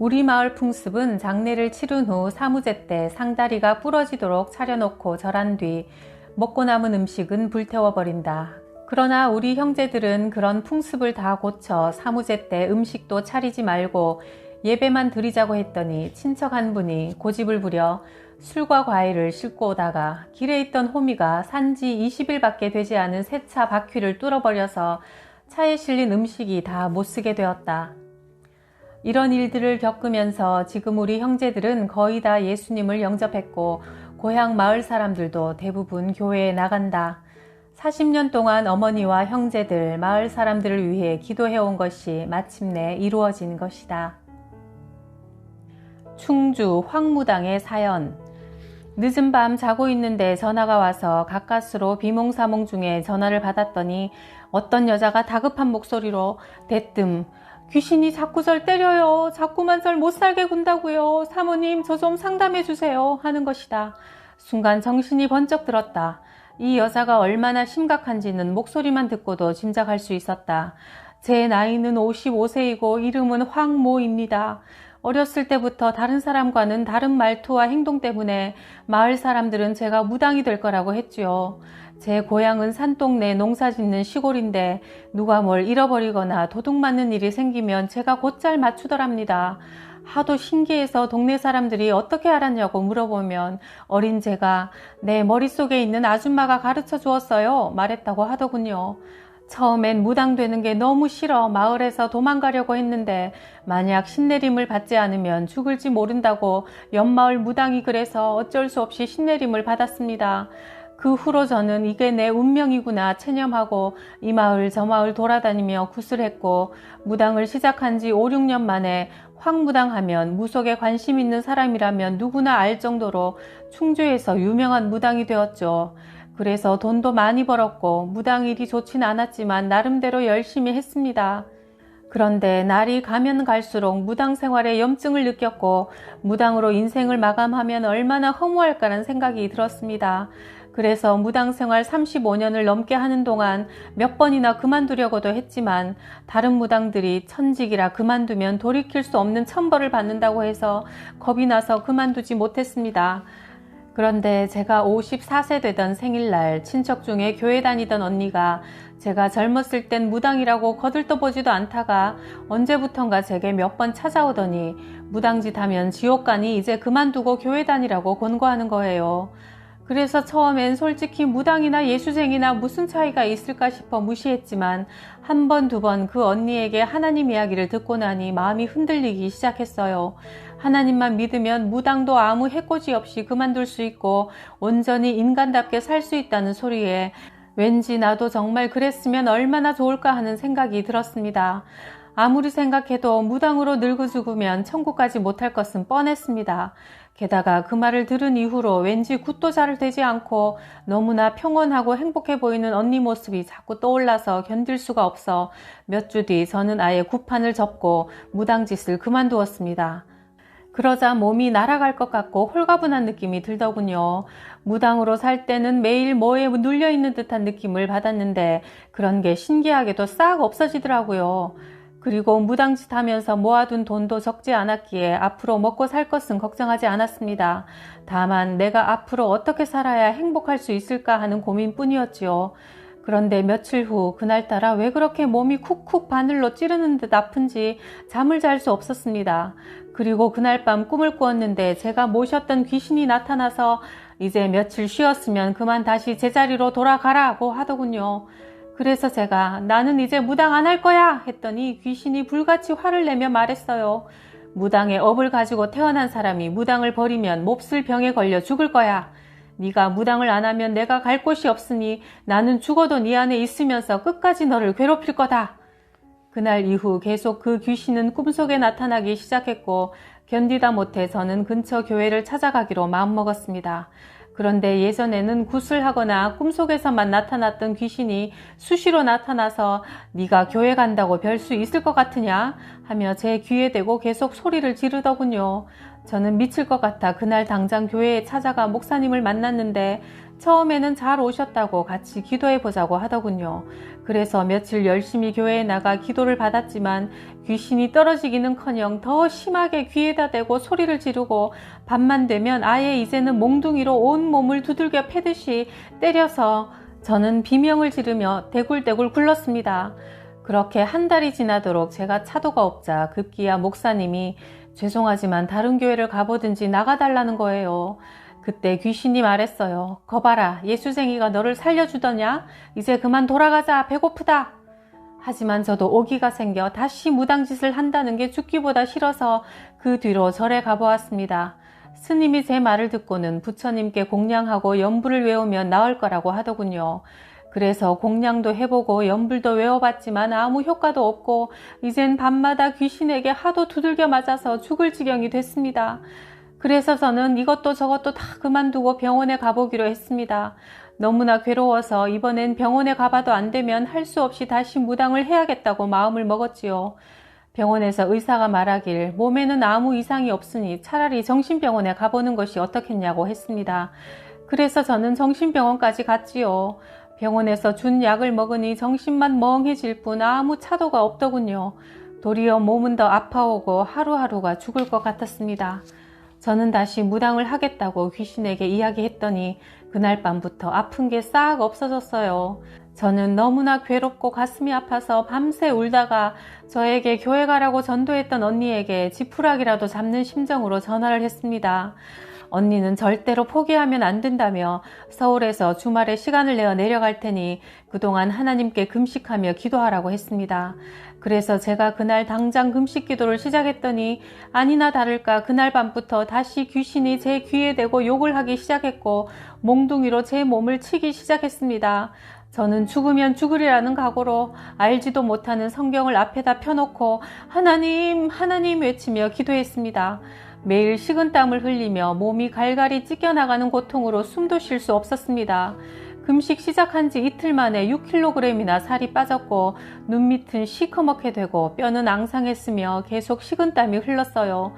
우리 마을 풍습은 장례를 치른 후 사무제 때 상다리가 부러지도록 차려놓고 절한 뒤 먹고 남은 음식은 불태워버린다. 그러나 우리 형제들은 그런 풍습을 다 고쳐 사무제 때 음식도 차리지 말고 예배만 드리자고 했더니 친척 한 분이 고집을 부려 술과 과일을 싣고 오다가 길에 있던 호미가 산지 20일밖에 되지 않은 새 차 바퀴를 뚫어버려서 차에 실린 음식이 다 못쓰게 되었다. 이런 일들을 겪으면서 지금 우리 형제들은 거의 다 예수님을 영접했고 고향 마을 사람들도 대부분 교회에 나간다. 40년 동안 어머니와 형제들, 마을 사람들을 위해 기도해온 것이 마침내 이루어진 것이다. 충주 황무당의 사연. 늦은 밤 자고 있는데 전화가 와서 가까스로 비몽사몽 중에 전화를 받았더니 어떤 여자가 다급한 목소리로 대뜸 귀신이 자꾸 절 때려요. 자꾸만 절 못살게 군다고요. 사모님 저 좀 상담해 주세요 하는 것이다. 순간 정신이 번쩍 들었다. 이 여자가 얼마나 심각한지는 목소리만 듣고도 짐작할 수 있었다. 제 나이는 55세이고 이름은 황모입니다. 어렸을 때부터 다른 사람과는 다른 말투와 행동 때문에 마을 사람들은 제가 무당이 될 거라고 했지요. 제 고향은 산동네 농사짓는 시골인데 누가 뭘 잃어버리거나 도둑 맞는 일이 생기면 제가 곧잘 맞추더랍니다. 하도 신기해서 동네 사람들이 어떻게 알았냐고 물어보면 어린 제가 내 머릿속에 있는 아줌마가 가르쳐 주었어요 말했다고 하더군요. 처음엔 무당되는 게 너무 싫어 마을에서 도망가려고 했는데 만약 신내림을 받지 않으면 죽을지 모른다고 옆마을 무당이 그래서 어쩔 수 없이 신내림을 받았습니다. 그 후로 저는 이게 내 운명이구나 체념하고 이 마을 저 마을 돌아다니며 구슬했고 무당을 시작한 지 5, 6년 만에 황무당 하면 무속에 관심 있는 사람이라면 누구나 알 정도로 충주에서 유명한 무당이 되었죠. 그래서 돈도 많이 벌었고 무당 일이 좋진 않았지만 나름대로 열심히 했습니다. 그런데 날이 가면 갈수록 무당 생활에 염증을 느꼈고 무당으로 인생을 마감하면 얼마나 허무할까라는 생각이 들었습니다. 그래서 무당 생활 35년을 넘게 하는 동안 몇 번이나 그만두려고도 했지만 다른 무당들이 천직이라 그만두면 돌이킬 수 없는 천벌을 받는다고 해서 겁이 나서 그만두지 못했습니다. 그런데 제가 54세 되던 생일날 친척 중에 교회 다니던 언니가 제가 젊었을 땐 무당이라고 거들떠보지도 않다가 언제부턴가 제게 몇 번 찾아오더니 무당짓 하면 지옥 가니 이제 그만두고 교회 다니라고 권고하는 거예요. 그래서 처음엔 솔직히 무당이나 예수쟁이나 무슨 차이가 있을까 싶어 무시했지만 한 번, 두 번 그 언니에게 하나님 이야기를 듣고 나니 마음이 흔들리기 시작했어요. 하나님만 믿으면 무당도 아무 해코지 없이 그만둘 수 있고 온전히 인간답게 살 수 있다는 소리에 왠지 나도 정말 그랬으면 얼마나 좋을까 하는 생각이 들었습니다. 아무리 생각해도 무당으로 늙어 죽으면 천국 가지 못할 것은 뻔했습니다. 게다가 그 말을 들은 이후로 왠지 굿도 잘 되지 않고 너무나 평온하고 행복해 보이는 언니 모습이 자꾸 떠올라서 견딜 수가 없어 몇 주 뒤 저는 아예 굿판을 접고 무당짓을 그만두었습니다. 그러자 몸이 날아갈 것 같고 홀가분한 느낌이 들더군요. 무당으로 살 때는 매일 뭐에 눌려있는 듯한 느낌을 받았는데 그런 게 신기하게도 싹 없어지더라고요. 그리고 무당짓 하면서 모아둔 돈도 적지 않았기에 앞으로 먹고 살 것은 걱정하지 않았습니다. 다만 내가 앞으로 어떻게 살아야 행복할 수 있을까 하는 고민뿐이었지요. 그런데 며칠 후 그날따라 왜 그렇게 몸이 쿡쿡 바늘로 찌르는 듯 아픈지 잠을 잘 수 없었습니다. 그리고 그날 밤 꿈을 꾸었는데 제가 모셨던 귀신이 나타나서 이제 며칠 쉬었으면 그만 다시 제자리로 돌아가라고 하더군요. 그래서 제가 나는 이제 무당 안 할 거야 했더니 귀신이 불같이 화를 내며 말했어요. 무당의 업을 가지고 태어난 사람이 무당을 버리면 몹쓸 병에 걸려 죽을 거야. 네가 무당을 안 하면 내가 갈 곳이 없으니 나는 죽어도 네 안에 있으면서 끝까지 너를 괴롭힐 거다. 그날 이후 계속 그 귀신은 꿈속에 나타나기 시작했고 견디다 못해 저는 근처 교회를 찾아가기로 마음먹었습니다. 그런데 예전에는 구슬하거나 꿈속에서만 나타났던 귀신이 수시로 나타나서 네가 교회 간다고 별 수 있을 것 같으냐 하며 제 귀에 대고 계속 소리를 지르더군요. 저는 미칠 것 같아 그날 당장 교회에 찾아가 목사님을 만났는데 처음에는 잘 오셨다고 같이 기도해보자고 하더군요. 그래서 며칠 열심히 교회에 나가 기도를 받았지만 귀신이 떨어지기는커녕 더 심하게 귀에다 대고 소리를 지르고 밤만 되면 아예 이제는 몽둥이로 온 몸을 두들겨 패듯이 때려서 저는 비명을 지르며 대굴대굴 굴렀습니다. 그렇게 한 달이 지나도록 제가 차도가 없자 급기야 목사님이 죄송하지만 다른 교회를 가보든지 나가달라는 거예요. 그때 귀신이 말했어요. 거봐라, 예수쟁이가 너를 살려주더냐? 이제 그만 돌아가자, 배고프다. 하지만 저도 오기가 생겨 다시 무당짓을 한다는 게 죽기보다 싫어서 그 뒤로 절에 가보았습니다. 스님이 제 말을 듣고는 부처님께 공양하고 연불을 외우면 나을 거라고 하더군요. 그래서 공양도 해보고 연불도 외워봤지만 아무 효과도 없고 이젠 밤마다 귀신에게 하도 두들겨 맞아서 죽을 지경이 됐습니다. 그래서 저는 이것도 저것도 다 그만두고 병원에 가보기로 했습니다. 너무나 괴로워서 이번엔 병원에 가봐도 안 되면 할 수 없이 다시 무당을 해야겠다고 마음을 먹었지요. 병원에서 의사가 말하길 몸에는 아무 이상이 없으니 차라리 정신병원에 가보는 것이 어떻겠냐고 했습니다. 그래서 저는 정신병원까지 갔지요. 병원에서 준 약을 먹으니 정신만 멍해질 뿐 아무 차도가 없더군요. 도리어 몸은 더 아파오고 하루하루가 죽을 것 같았습니다. 저는 다시 무당을 하겠다고 귀신에게 이야기했더니 그날 밤부터 아픈 게 싹 없어졌어요. 저는 너무나 괴롭고 가슴이 아파서 밤새 울다가 저에게 교회 가라고 전도했던 언니에게 지푸라기라도 잡는 심정으로 전화를 했습니다. 언니는 절대로 포기하면 안 된다며 서울에서 주말에 시간을 내어 내려갈 테니 그동안 하나님께 금식하며 기도하라고 했습니다. 그래서 제가 그날 당장 금식 기도를 시작했더니 아니나 다를까 그날 밤부터 다시 귀신이 제 귀에 대고 욕을 하기 시작했고 몽둥이로 제 몸을 치기 시작했습니다. 저는 죽으면 죽으리라는 각오로 알지도 못하는 성경을 앞에다 펴놓고 하나님, 하나님 외치며 기도했습니다. 매일 식은땀을 흘리며 몸이 갈갈이 찢겨나가는 고통으로 숨도 쉴 수 없었습니다. 금식 시작한 지 이틀 만에 6kg이나 살이 빠졌고 눈 밑은 시커멓게 되고 뼈는 앙상했으며 계속 식은땀이 흘렀어요.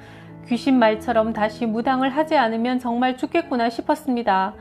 귀신 말처럼 다시 무당을 하지 않으면 정말 죽겠구나 싶었습니다.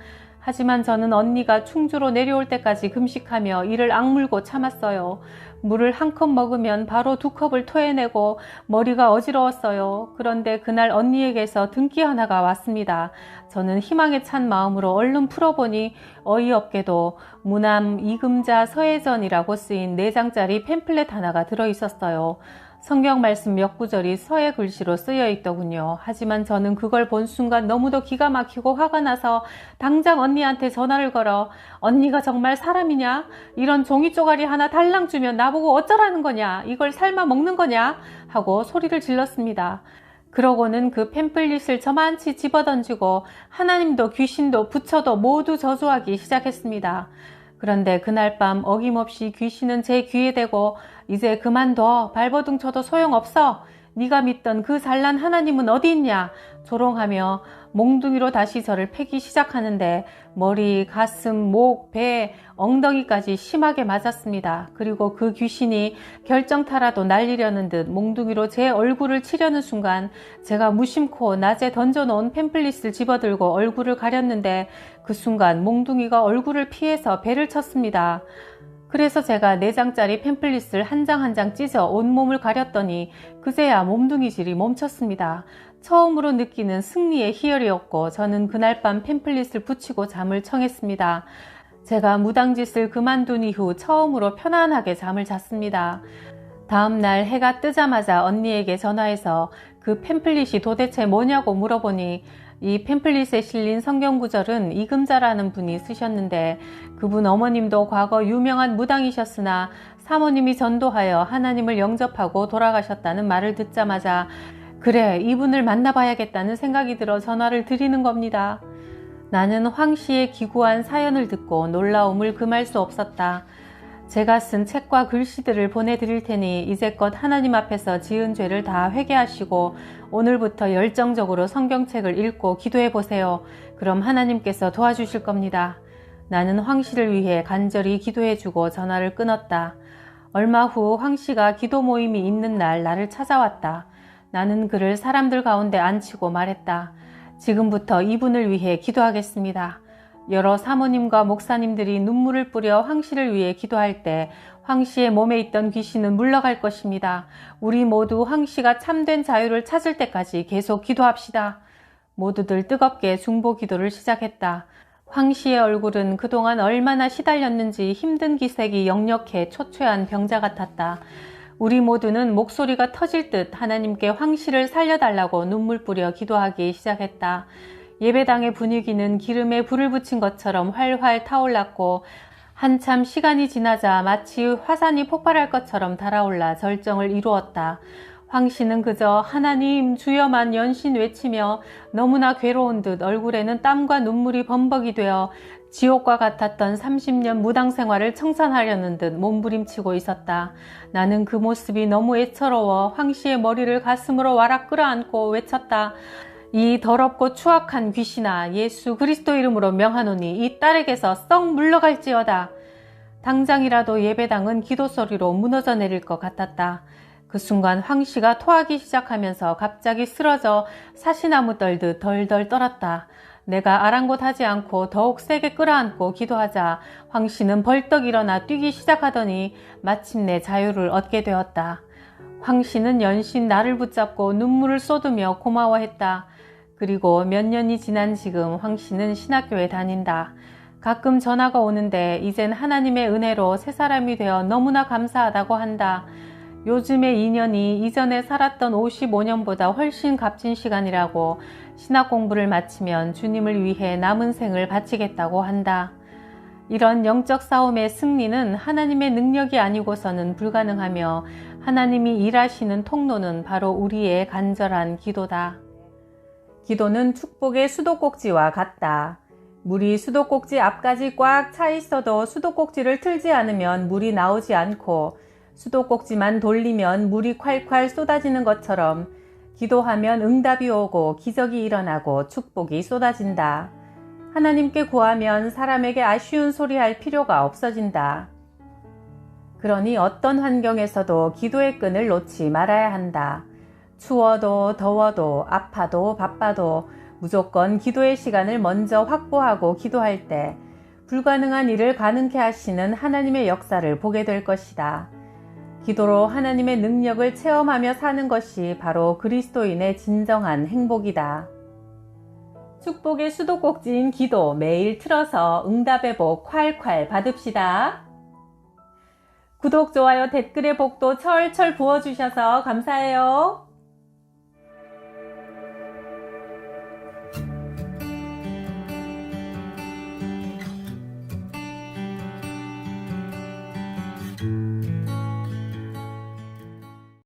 하지만 저는 언니가 충주로 내려올 때까지 금식하며 이를 악물고 참았어요. 물을 한 컵 먹으면 바로 2컵을 토해내고 머리가 어지러웠어요. 그런데 그날 언니에게서 등기 하나가 왔습니다. 저는 희망에 찬 마음으로 얼른 풀어보니 어이없게도 무남 이금자 서예전이라고 쓰인 4장짜리 팸플렛 하나가 들어있었어요. 성경 말씀 몇 구절이 서예 글씨로 쓰여 있더군요. 하지만 저는 그걸 본 순간 너무도 기가 막히고 화가 나서 당장 언니한테 전화를 걸어 언니가 정말 사람이냐? 이런 종이 쪼가리 하나 달랑 주면 나보고 어쩌라는 거냐? 이걸 삶아 먹는 거냐? 하고 소리를 질렀습니다. 그러고는 그 팸플릿을 저만치 집어던지고 하나님도 귀신도 부처도 모두 저주하기 시작했습니다. 그런데 그날 밤 어김없이 귀신은 제 귀에 대고 이제 그만둬, 발버둥 쳐도 소용없어, 네가 믿던 그 잘난 하나님은 어디 있냐 조롱하며 몽둥이로 다시 저를 패기 시작하는데 머리, 가슴, 목, 배, 엉덩이까지 심하게 맞았습니다. 그리고 그 귀신이 결정타라도 날리려는 듯 몽둥이로 제 얼굴을 치려는 순간 제가 무심코 낮에 던져놓은 팸플릿을 집어들고 얼굴을 가렸는데 그 순간 몽둥이가 얼굴을 피해서 배를 쳤습니다. 그래서 제가 4장짜리 팸플릿을 한 장 한 장 찢어 온몸을 가렸더니 그제야 몸뚱이질이 멈췄습니다. 처음으로 느끼는 승리의 희열이었고 저는 그날 밤 팸플릿을 붙이고 잠을 청했습니다. 제가 무당짓을 그만둔 이후 처음으로 편안하게 잠을 잤습니다. 다음 날 해가 뜨자마자 언니에게 전화해서 그 팸플릿이 도대체 뭐냐고 물어보니 이 팸플릿에 실린 성경 구절은 이금자라는 분이 쓰셨는데 그분 어머님도 과거 유명한 무당이셨으나 사모님이 전도하여 하나님을 영접하고 돌아가셨다는 말을 듣자마자 그래, 이분을 만나봐야겠다는 생각이 들어 전화를 드리는 겁니다. 나는 황 씨의 기구한 사연을 듣고 놀라움을 금할 수 없었다. 제가 쓴 책과 글씨들을 보내드릴 테니 이제껏 하나님 앞에서 지은 죄를 다 회개하시고 오늘부터 열정적으로 성경책을 읽고 기도해 보세요. 그럼 하나님께서 도와주실 겁니다. 나는 황 씨를 위해 간절히 기도해주고 전화를 끊었다. 얼마 후 황 씨가 기도 모임이 있는 날 나를 찾아왔다. 나는 그를 사람들 가운데 앉히고 말했다. 지금부터 이분을 위해 기도하겠습니다. 여러 사모님과 목사님들이 눈물을 뿌려 황 씨를 위해 기도할 때 황 씨의 몸에 있던 귀신은 물러갈 것입니다. 우리 모두 황 씨가 참된 자유를 찾을 때까지 계속 기도합시다. 모두들 뜨겁게 중보 기도를 시작했다. 황 씨의 얼굴은 그동안 얼마나 시달렸는지 힘든 기색이 역력해 초췌한 병자 같았다. 우리 모두는 목소리가 터질 듯 하나님께 황 씨를 살려달라고 눈물 뿌려 기도하기 시작했다. 예배당의 분위기는 기름에 불을 붙인 것처럼 활활 타올랐고 한참 시간이 지나자 마치 화산이 폭발할 것처럼 달아올라 절정을 이루었다. 황 씨는 그저 하나님 주여만 연신 외치며 너무나 괴로운 듯 얼굴에는 땀과 눈물이 범벅이 되어 지옥과 같았던 30년 무당 생활을 청산하려는 듯 몸부림치고 있었다. 나는 그 모습이 너무 애처로워 황 씨의 머리를 가슴으로 와락 끌어안고 외쳤다. 이 더럽고 추악한 귀신아, 예수 그리스도 이름으로 명하노니 이 딸에게서 썩 물러갈지어다. 당장이라도 예배당은 기도 소리로 무너져 내릴 것 같았다. 그 순간 황 씨가 토하기 시작하면서 갑자기 쓰러져 사시나무 떨듯 덜덜 떨었다. 내가 아랑곳하지 않고 더욱 세게 끌어안고 기도하자 황 씨는 벌떡 일어나 뛰기 시작하더니 마침내 자유를 얻게 되었다. 황 씨는 연신 나를 붙잡고 눈물을 쏟으며 고마워했다. 그리고 몇 년이 지난 지금 황 씨는 신학교에 다닌다. 가끔 전화가 오는데 이젠 하나님의 은혜로 새 사람이 되어 너무나 감사하다고 한다. 요즘의 인연이 이전에 살았던 55년보다 훨씬 값진 시간이라고 신학 공부를 마치면 주님을 위해 남은 생을 바치겠다고 한다. 이런 영적 싸움의 승리는 하나님의 능력이 아니고서는 불가능하며 하나님이 일하시는 통로는 바로 우리의 간절한 기도다. 기도는 축복의 수도꼭지와 같다. 물이 수도꼭지 앞까지 꽉 차 있어도 수도꼭지를 틀지 않으면 물이 나오지 않고 수도꼭지만 돌리면 물이 콸콸 쏟아지는 것처럼 기도하면 응답이 오고 기적이 일어나고 축복이 쏟아진다. 하나님께 구하면 사람에게 아쉬운 소리 할 필요가 없어진다. 그러니 어떤 환경에서도 기도의 끈을 놓지 말아야 한다. 추워도 더워도 아파도 바빠도 무조건 기도의 시간을 먼저 확보하고 기도할 때 불가능한 일을 가능케 하시는 하나님의 역사를 보게 될 것이다. 기도로 하나님의 능력을 체험하며 사는 것이 바로 그리스도인의 진정한 행복이다. 축복의 수도꼭지인 기도 매일 틀어서 응답의 복 콸콸 받읍시다. 구독, 좋아요, 댓글의 복도 철철 부어주셔서 감사해요.